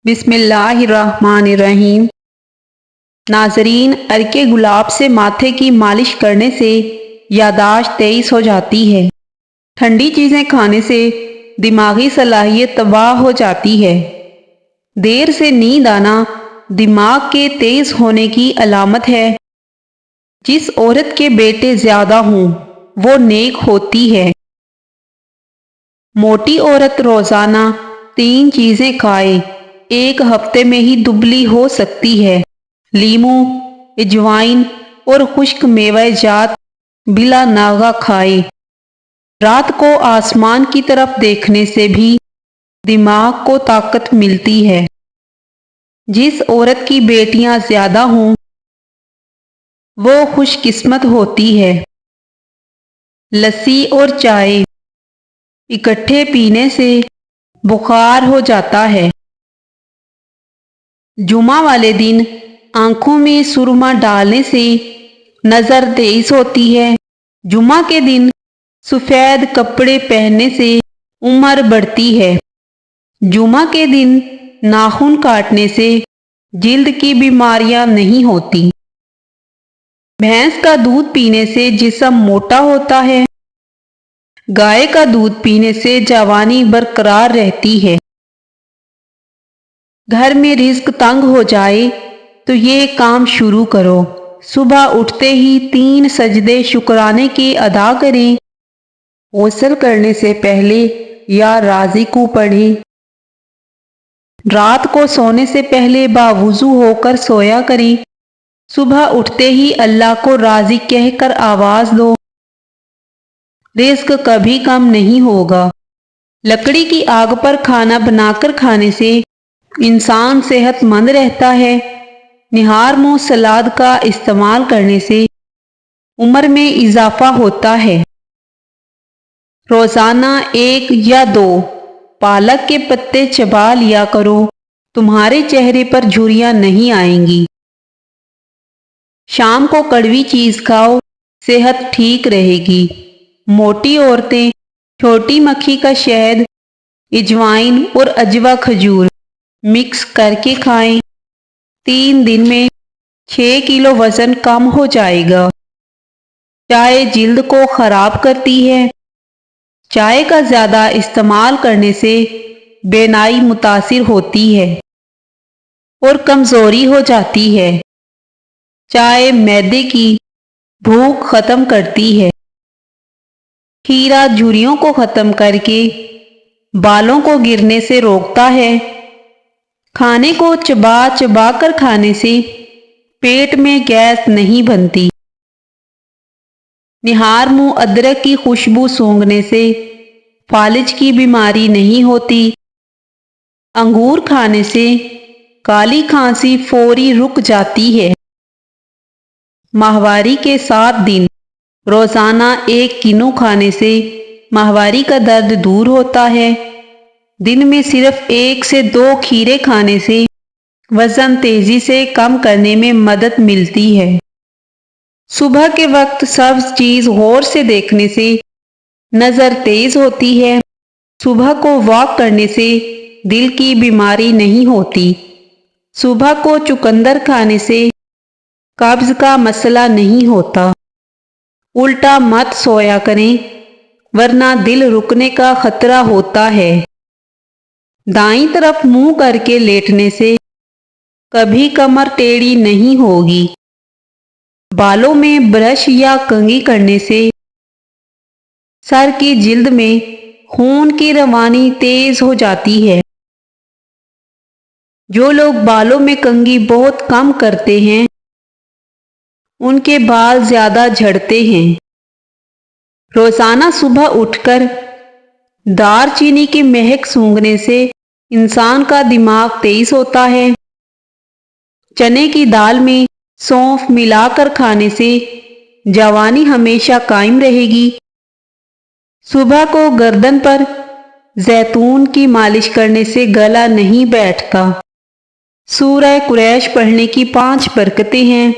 بسم اللہ الرحمن الرحیم۔ ناظرین، عرق گلاب سے ماتھے کی مالش کرنے سے یادداشت تیز ہو جاتی ہے۔ ٹھنڈی چیزیں کھانے سے دماغی صلاحیت تباہ ہو جاتی ہے۔ دیر سے نیند آنا دماغ کے تیز ہونے کی علامت ہے۔ جس عورت کے بیٹے زیادہ ہوں وہ نیک ہوتی ہے۔ موٹی عورت روزانہ 3 چیزیں کھائے، ایک ہفتے میں ہی دبلی ہو سکتی ہے۔ لیموں، اجوائن اور خشک میوہ جات بلا ناغہ کھائے۔ رات کو آسمان کی طرف دیکھنے سے بھی دماغ کو طاقت ملتی ہے۔ جس عورت کی بیٹیاں زیادہ ہوں وہ خوش قسمت ہوتی ہے۔ لسی اور چائے اکٹھے پینے سے بخار ہو جاتا ہے۔ جمعہ والے دن آنکھوں میں سرما ڈالنے سے نظر تیز ہوتی ہے۔ جمعہ کے دن سفید کپڑے پہننے سے عمر بڑھتی ہے۔ جمعہ کے دن ناخن کاٹنے سے جلد کی بیماریاں نہیں ہوتی۔ بھینس کا دودھ پینے سے جسم موٹا ہوتا ہے۔ گائے کا دودھ پینے سے جوانی برقرار رہتی ہے۔ گھر میں رزق تنگ ہو جائے تو یہ کام شروع کرو۔ صبح اٹھتے ہی 3 سجدے شکرانے کے ادا کریں۔ غسل کرنے سے پہلے یا رازق پڑھیں۔ رات کو سونے سے پہلے باوضو ہو کر سویا کریں۔ صبح اٹھتے ہی اللہ کو رازق کہہ کر آواز دو۔ رزق کبھی کم نہیں ہوگا۔ لکڑی کی آگ پر کھانا بنا کر کھانے سے انسان صحت مند رہتا ہے۔ نہار منہ سلاد کا استعمال کرنے سے عمر میں اضافہ ہوتا ہے۔ روزانہ 1 یا 2 پالک کے پتے چبا لیا کرو، تمہارے چہرے پر جھریاں نہیں آئیں گی۔ شام کو کڑوی چیز کھاؤ، صحت ٹھیک رہے گی۔ موٹی عورتیں چھوٹی مکھی کا شہد، اجوائن اور عجوا کھجور مکس کر کے کھائیں۔ 3 دن میں 6 کلو وزن کم ہو جائے گا۔ چائے جلد کو خراب کرتی ہے۔ چائے کا زیادہ استعمال کرنے سے بینائی متاثر ہوتی ہے اور کمزوری ہو جاتی ہے۔ چائے معدے کی بھوک ختم کرتی ہے۔ کھیرا جھریوں کو ختم کر کے بالوں کو گرنے سے روکتا ہے۔ کھانے کو چبا چبا کر کھانے سے پیٹ میں گیس نہیں بنتی۔ نہار منہ ادرک کی خوشبو سونگھنے سے فالج کی بیماری نہیں ہوتی۔ انگور کھانے سے کالی کھانسی فوری رک جاتی ہے۔ ماہواری کے 7 دن روزانہ 1 کنو کھانے سے ماہواری کا درد دور ہوتا ہے۔ دن میں صرف 1 سے 2 کھیرے کھانے سے وزن تیزی سے کم کرنے میں مدد ملتی ہے۔ صبح کے وقت سبز چیز غور سے دیکھنے سے نظر تیز ہوتی ہے۔ صبح کو واک کرنے سے دل کی بیماری نہیں ہوتی۔ صبح کو چقندر کھانے سے قبض کا مسئلہ نہیں ہوتا۔ الٹا مت سویا کریں ورنہ دل رکنے کا خطرہ ہوتا ہے۔ دائیں طرف منہ کر کے لیٹنے سے کبھی کمر ٹیڑھی نہیں ہوگی۔ بالوں میں برش یا کنگھی کرنے سے سر کی جلد میں خون کی روانی تیز ہو جاتی ہے۔ جو لوگ بالوں میں کنگھی بہت کم کرتے ہیں ان کے بال زیادہ جھڑتے ہیں۔ روزانہ صبح اٹھ کر دار چینی کی مہک سونگھنے سے انسان کا دماغ تیز ہوتا ہے۔ چنے کی دال میں سونف ملا کر کھانے سے جوانی ہمیشہ قائم رہے گی۔ صبح کو گردن پر زیتون کی مالش کرنے سے گلا نہیں بیٹھتا۔ سورہ قریش پڑھنے کی 5 برکتیں ہیں۔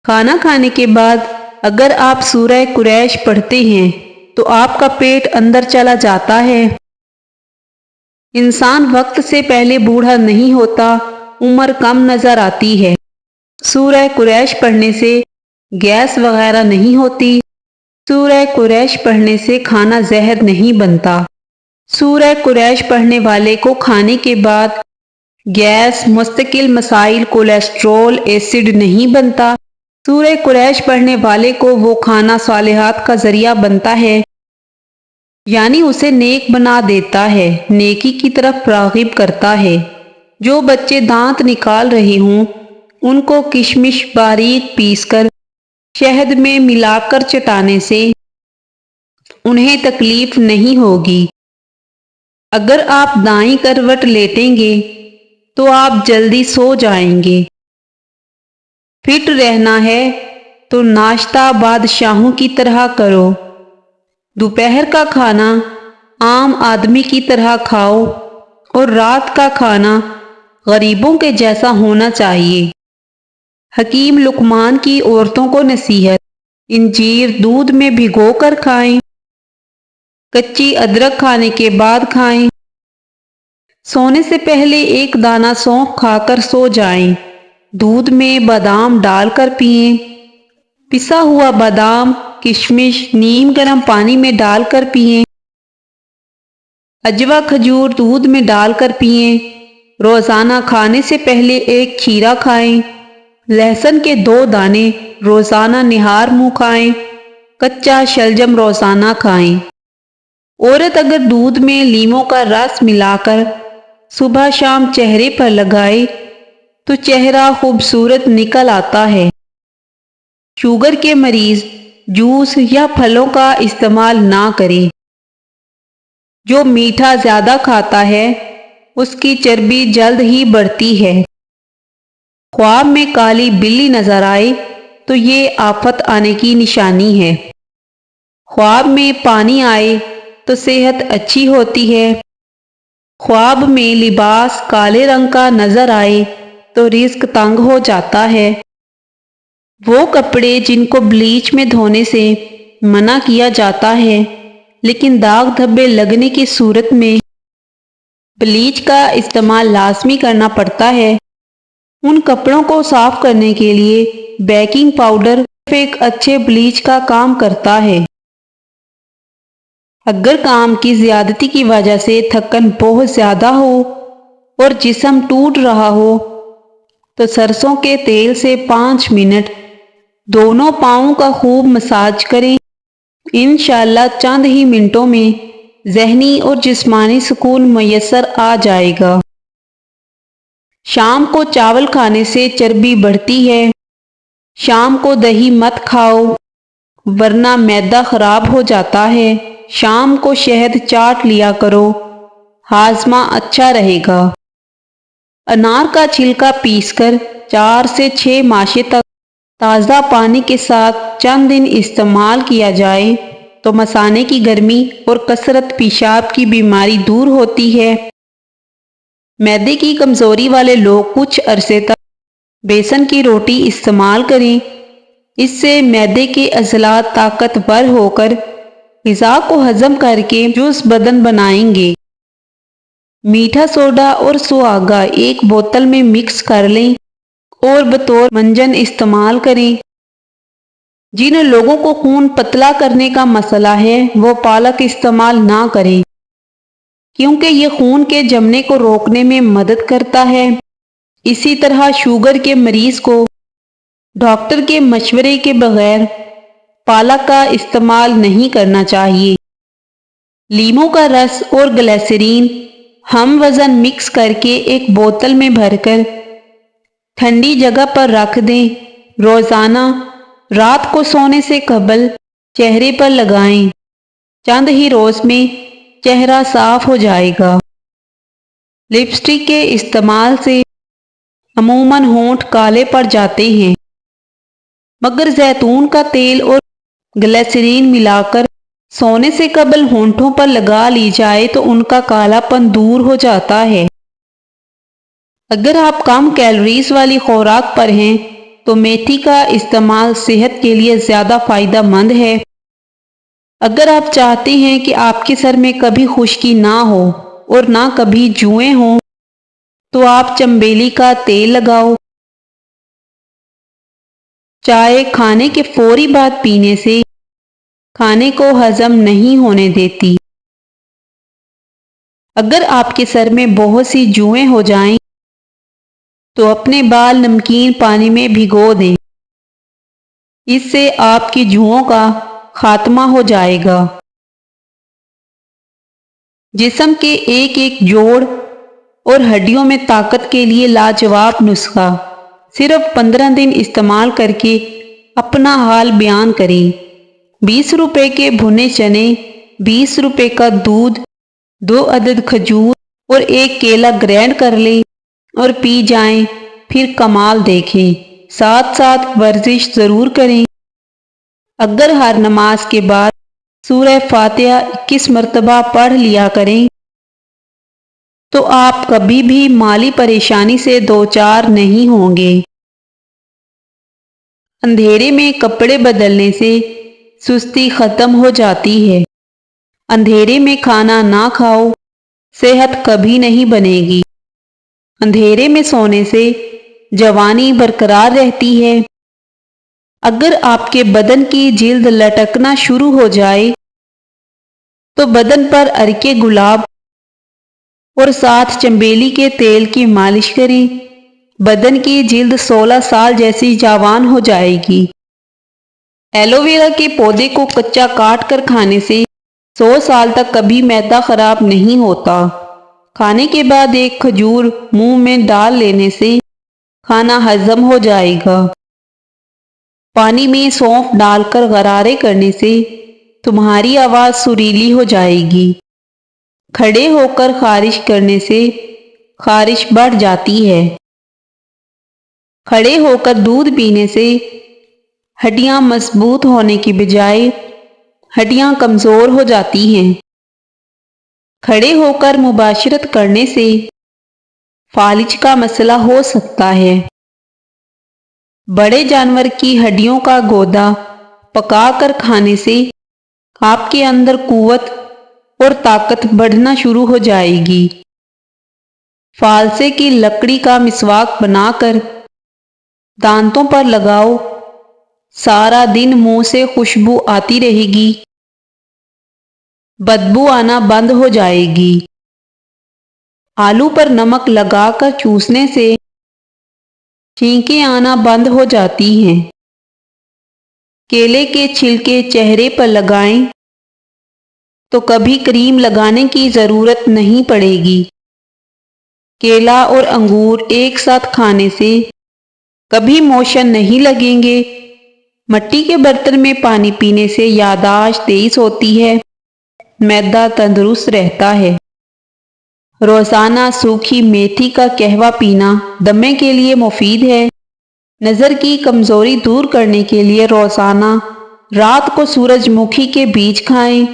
کھانا کھانے کے بعد اگر آپ سورہ قریش پڑھتے ہیں تو آپ کا پیٹ اندر چلا جاتا ہے۔ انسان وقت سے پہلے بوڑھا نہیں ہوتا، عمر کم نظر آتی ہے۔ سورہ قریش پڑھنے سے گیس وغیرہ نہیں ہوتی۔ سورہ قریش پڑھنے سے کھانا زہر نہیں بنتا۔ سورہ قریش پڑھنے والے کو کھانے کے بعد گیس، مستقل مسائل، کولیسٹرول، ایسڈ نہیں بنتا۔ سورہ قریش پڑھنے والے کو وہ کھانا صالحات کا ذریعہ بنتا ہے، یعنی اسے نیک بنا دیتا ہے، نیکی کی طرف راغب کرتا ہے۔ جو بچے دانت نکال رہے ہوں ان کو کشمش باریک پیس کر شہد میں ملا کر چٹانے سے انہیں تکلیف نہیں ہوگی۔ اگر آپ دائیں کروٹ لیٹیں گے تو آپ جلدی سو جائیں گے۔ فٹ رہنا ہے تو ناشتہ بادشاہوں کی طرح کرو۔ دوپہر کا کھانا عام آدمی کی طرح کھاؤ اور رات کا کھانا غریبوں کے جیسا ہونا چاہیے۔ حکیم لقمان کی عورتوں کو نصیحت: انجیر دودھ میں بھگو کر کھائیں، کچی ادرک کھانے کے بعد کھائیں، سونے سے پہلے ایک دانہ سونف کھا کر سو جائیں، دودھ میں بادام ڈال کر پئیں، پسا ہوا بادام، کشمش نیم گرم پانی میں ڈال کر پئیں، اجوا کھجور دودھ میں ڈال کر پئیں، روزانہ کھانے سے پہلے ایک کھیرا کھائیں، لہسن کے 2 دانے روزانہ نہار منہ کھائیں، کچا شلجم روزانہ کھائیں۔ عورت اگر دودھ میں لیموں کا رس ملا کر صبح شام چہرے پر لگائے تو چہرہ خوبصورت نکل آتا ہے۔ شوگر کے مریض جوس یا پھلوں کا استعمال نہ کریں۔ جو میٹھا زیادہ کھاتا ہے اس کی چربی جلد ہی بڑھتی ہے۔ خواب میں کالی بلی نظر آئے تو یہ آفت آنے کی نشانی ہے۔ خواب میں پانی آئے تو صحت اچھی ہوتی ہے۔ خواب میں لباس کالے رنگ کا نظر آئے تو رزق تنگ ہو جاتا ہے۔ وہ کپڑے جن کو بلیچ میں دھونے سے منع کیا جاتا ہے لیکن داغ دھبے لگنے کی صورت میں بلیچ کا استعمال لازمی کرنا پڑتا ہے، ان کپڑوں کو صاف کرنے کے لیے بیکنگ پاؤڈر ایک اچھے بلیچ کا کام کرتا ہے۔ اگر کام کی زیادتی کی وجہ سے تھکن بہت زیادہ ہو اور جسم ٹوٹ رہا ہو تو سرسوں کے تیل سے 5 منٹ دونوں پاؤں کا خوب مساج کریں۔ انشاءاللہ چند ہی منٹوں میں ذہنی اور جسمانی سکون میسر آ جائے گا۔ شام کو چاول کھانے سے چربی بڑھتی ہے۔ شام کو دہی مت کھاؤ ورنہ معدہ خراب ہو جاتا ہے۔ شام کو شہد چاٹ لیا کرو، ہاضمہ اچھا رہے گا۔ انار کا چھلکا پیس کر 4 سے 6 ماشے تک تازہ پانی کے ساتھ چند دن استعمال کیا جائے تو مثانے کی گرمی اور کثرت پیشاب کی بیماری دور ہوتی ہے۔ معدے کی کمزوری والے لوگ کچھ عرصے تک بیسن کی روٹی استعمال کریں، اس سے معدے کے عضلات طاقتور ہو کر غذا کو ہضم کر کے جوس بدن بنائیں گے۔ میٹھا سوڈا اور سوآگا ایک بوتل میں مکس کر لیں اور بطور منجن استعمال کریں۔ جن لوگوں کو خون پتلا کرنے کا مسئلہ ہے وہ پالک استعمال نہ کریں کیونکہ یہ خون کے جمنے کو روکنے میں مدد کرتا ہے۔ اسی طرح شوگر کے مریض کو ڈاکٹر کے مشورے کے بغیر پالک کا استعمال نہیں کرنا چاہیے۔ لیموں کا رس اور گلیسرین ہم وزن مکس کر کے ایک بوتل میں بھر کر ٹھنڈی جگہ پر رکھ دیں۔ روزانہ رات کو سونے سے قبل چہرے پر لگائیں، چند ہی روز میں چہرہ صاف ہو جائے گا۔ لپسٹک کے استعمال سے عموماً ہونٹ کالے پڑ جاتے ہیں، مگر زیتون کا تیل اور گلیسرین ملا کر سونے سے قبل ہونٹوں پر لگا لی جائے تو ان کا کالا پن دور ہو جاتا ہے۔ اگر آپ کم کیلوریز والی خوراک پر ہیں تو میتھی کا استعمال صحت کے لیے زیادہ فائدہ مند ہے۔ اگر آپ چاہتے ہیں کہ آپ کے سر میں کبھی خشکی نہ ہو اور نہ کبھی جوئیں ہوں تو آپ چنبیلی کا تیل لگاؤ۔ چائے کھانے کے فوری بعد پینے سے کھانے کو ہضم نہیں ہونے دیتی۔ اگر آپ کے سر میں بہت سی جوئیں ہو جائیں تو اپنے بال نمکین پانی میں بھگو دیں، اس سے آپ کی جوؤں کا خاتمہ ہو جائے گا۔ جسم کے ایک ایک جوڑ اور ہڈیوں میں طاقت کے لیے لاجواب نسخہ، صرف 15 دن استعمال کر کے اپنا حال بیان کریں۔ 20 روپے کے بھنے چنے، 20 روپے کا دودھ، 2 عدد کھجور اور 1 کیلا گرینڈ کر لیں اور پی جائیں، پھر کمال دیکھیں۔ ساتھ ساتھ ورزش ضرور کریں۔ اگر ہر نماز کے بعد سورہ فاتحہ 21 مرتبہ پڑھ لیا کریں تو آپ کبھی بھی مالی پریشانی سے دوچار نہیں ہوں گے۔ اندھیرے میں کپڑے بدلنے سے سستی ختم ہو جاتی ہے۔ اندھیرے میں کھانا نہ کھاؤ، صحت کبھی نہیں بنے گی۔ اندھیرے میں سونے سے جوانی برقرار رہتی ہے۔ اگر آپ کے بدن کی جلد لٹکنا شروع ہو جائے تو بدن پر عرق گلاب اور ساتھ چنبیلی کے تیل کی مالش کریں۔ بدن کی جلد 16 سال جیسی جوان ہو جائے گی۔ ایلو ویرا کے پودے کو کچا کاٹ کر کھانے سے 100 سال تک کبھی معدہ خراب نہیں ہوتا۔ کھانے کے بعد 1 کھجور منہ میں ڈال لینے سے کھانا ہضم ہو جائے گا۔ پانی میں سونف ڈال کر غرارے کرنے سے تمہاری آواز سریلی ہو جائے گی۔ کھڑے ہو کر خارش کرنے سے خارش بڑھ جاتی ہے۔ کھڑے ہو کر دودھ پینے سے ہڈیاں مضبوط ہونے کی بجائے ہڈیاں کمزور ہو جاتی ہیں۔ کھڑے ہو کر مباشرت کرنے سے فالج کا مسئلہ ہو سکتا ہے۔ بڑے جانور کی ہڈیوں کا گودا پکا کر کھانے سے آپ کے اندر قوت اور طاقت بڑھنا شروع ہو جائے گی۔ فالسے کی لکڑی کا مسواک بنا کر دانتوں پر لگاؤ، سارا دن منہ سے خوشبو آتی رہے گی، بدبو آنا بند ہو جائے گی۔ آلو پر نمک لگا کر چوسنے سے چھینکیں آنا بند ہو جاتی ہیں۔ کیلے کے چھلکے چہرے پر لگائیں تو کبھی کریم لگانے کی ضرورت نہیں پڑے گی۔ کیلا اور انگور ایک ساتھ کھانے سے کبھی موشن نہیں لگیں گے۔ مٹی کے برتن میں پانی پینے سے یادداشت تیز ہوتی ہے، معدہ تندرست رہتا ہے۔ روزانہ سوکھی میتھی کا قہوہ پینا دمے کے لیے مفید ہے۔ نظر کی کمزوری دور کرنے کے لیے روزانہ رات کو سورج مکھی کے بیج کھائیں۔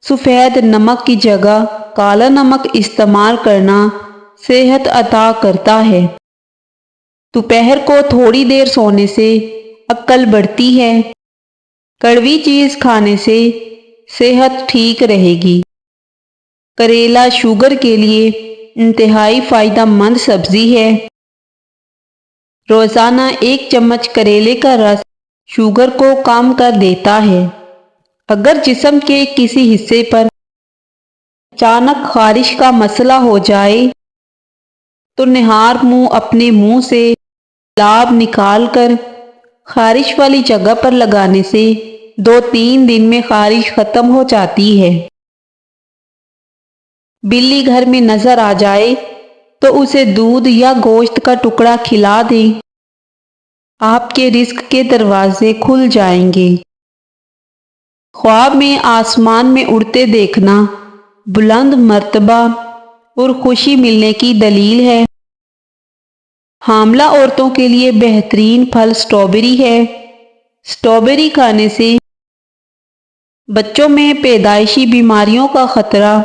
سفید نمک کی جگہ کالا نمک استعمال کرنا صحت عطا کرتا ہے۔ دوپہر کو تھوڑی دیر سونے سے عقل بڑھتی ہے۔ کڑوی چیز کھانے سے صحت ٹھیک رہے گی۔ کریلا شوگر کے لیے انتہائی فائدہ مند سبزی ہے۔ روزانہ 1 چمچ کریلے کا رس شوگر کو کم کر دیتا ہے۔ اگر جسم کے کسی حصے پر اچانک خارش کا مسئلہ ہو جائے تو نہار منہ اپنے منہ سے لعاب نکال کر خارش والی جگہ پر لگانے سے 2-3 دن میں خارش ختم ہو جاتی ہے۔ بلی گھر میں نظر آ جائے تو اسے دودھ یا گوشت کا ٹکڑا کھلا دیں، آپ کے رزق کے دروازے کھل جائیں گے۔ خواب میں آسمان میں اڑتے دیکھنا بلند مرتبہ اور خوشی ملنے کی دلیل ہے۔ حاملہ عورتوں کے لیے بہترین پھل سٹرابیری ہے۔ سٹرابیری کھانے سے بچوں میں پیدائشی بیماریوں کا خطرہ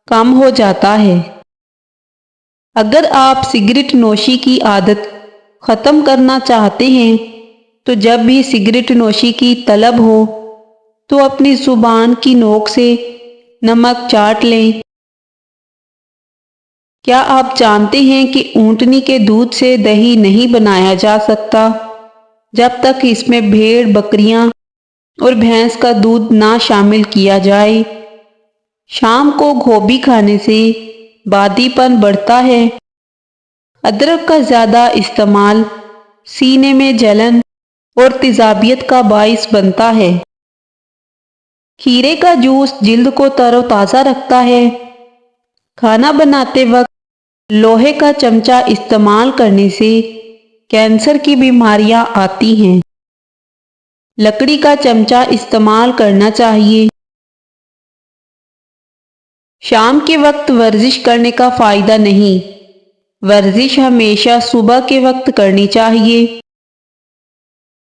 کم ہو جاتا ہے۔ اگر آپ سگریٹ نوشی کی عادت ختم کرنا چاہتے ہیں تو جب بھی سگریٹ نوشی کی طلب ہو تو اپنی زبان کی نوک سے نمک چاٹ لیں۔ کیا آپ جانتے ہیں کہ اونٹنی کے دودھ سے دہی نہیں بنایا جا سکتا جب تک اس میں بھیڑ، بکریاں اور بھینس کا دودھ نہ شامل کیا جائے؟ شام کو گوبھی کھانے سے بادی پن بڑھتا ہے۔ ادرک کا زیادہ استعمال سینے میں جلن اور تیزابیت کا باعث بنتا ہے۔ کھیرے کا جوس جلد کو تر و تازہ رکھتا ہے۔ کھانا بناتے وقت لوہے کا چمچہ استعمال کرنے سے کینسر کی بیماریاں آتی ہیں۔ لکڑی کا چمچہ استعمال کرنا چاہیے۔ شام کے وقت ورزش کرنے کا فائدہ نہیں۔ ورزش ہمیشہ صبح کے وقت کرنی چاہیے۔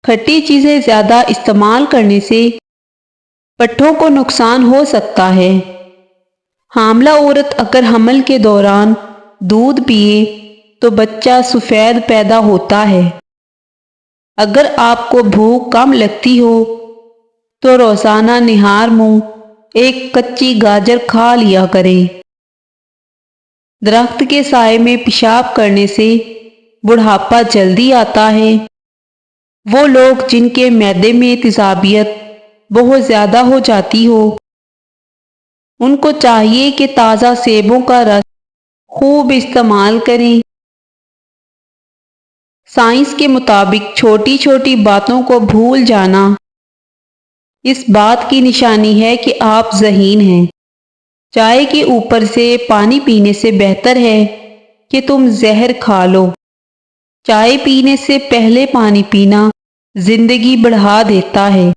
کھٹی چیزیں زیادہ استعمال کرنے سے پٹھوں کو نقصان ہو سکتا ہے۔ حاملہ عورت اگر حمل کے دوران دودھ پیے تو بچہ سفید پیدا ہوتا ہے۔ اگر آپ کو بھوک کم لگتی ہو تو روزانہ نہار منہ ایک کچی گاجر کھا لیا کریں۔ درخت کے سائے میں پیشاب کرنے سے بڑھاپا جلدی آتا ہے۔ وہ لوگ جن کے معدے میں تیزابیت بہت زیادہ ہو جاتی ہو، ان کو چاہیے کہ تازہ سیبوں کا رس خوب استعمال کریں۔ سائنس کے مطابق چھوٹی چھوٹی باتوں کو بھول جانا اس بات کی نشانی ہے کہ آپ ذہین ہیں۔ چائے کے اوپر سے پانی پینے سے بہتر ہے کہ تم زہر کھا لو۔ چائے پینے سے پہلے پانی پینا زندگی بڑھا دیتا ہے۔